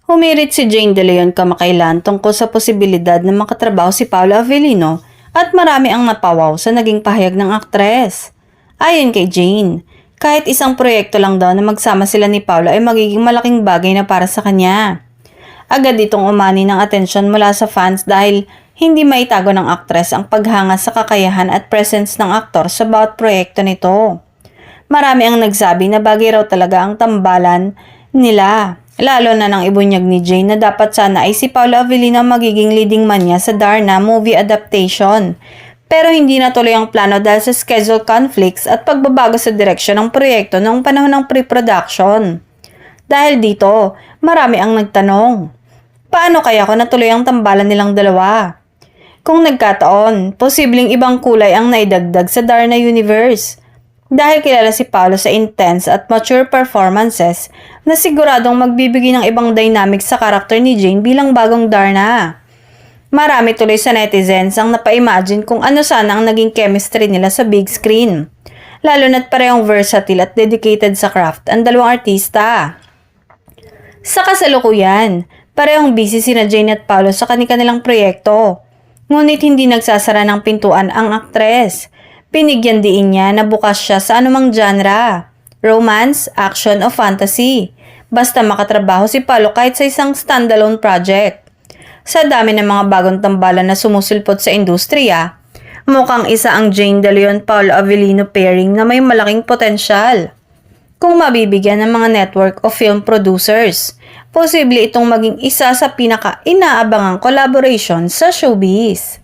Humirit si Jane De Leon kamakailan tungkol sa posibilidad na makatrabaho si Paolo Avellino at marami ang napawaw sa naging pahayag ng aktres. Ayon kay Jane, kahit isang proyekto lang daw na magsama sila ni Paolo ay magiging malaking bagay na para sa kanya. Agad itong umani ng atensyon mula sa fans dahil hindi maitago ng aktres ang paghanga sa kakayahan at presence ng aktor sa bawat proyekto nito. Marami ang nagsabi na bagay raw talaga ang tambalan nila. Lalo na nang ibunyag ni Jane na dapat sana ay si Paolo Avellino magiging leading man niya sa Darna movie adaptation. Pero hindi natuloy ang plano dahil sa schedule conflicts at pagbabago sa direksyon ng proyekto noong panahon ng pre-production. Dahil dito, marami ang nagtanong, paano kaya kung natuloy ang tambalan nilang dalawa? Kung nagkataon, posibleng ibang kulay ang naidagdag sa Darna universe. Dahil kilala si Paolo sa intense at mature performances na siguradong magbibigay ng ibang dynamics sa karakter ni Jane bilang bagong Darna. Marami tuloy sa netizens ang napa-imagine kung ano sana ang naging chemistry nila sa big screen. Lalo na't parehong versatile at dedicated sa craft ang dalawang artista. Sa kasalukuyan, parehong busy sina Jane at Paolo sa kanilang proyekto. Ngunit hindi nagsasara ng pintuan ang aktres. Binigyan diin niya na bukas siya sa anumang genre, romance, action o fantasy. Basta makatrabaho si Paolo kahit sa isang standalone project. Sa dami ng mga bagong tambalan na sumusulpot sa industriya, mukhang isa ang Jane De Leon-Paolo Avellino pairing na may malaking potensyal. Kung mabibigyan ng mga network o film producers, posible itong maging isa sa pinaka-inaabangang collaboration sa showbiz.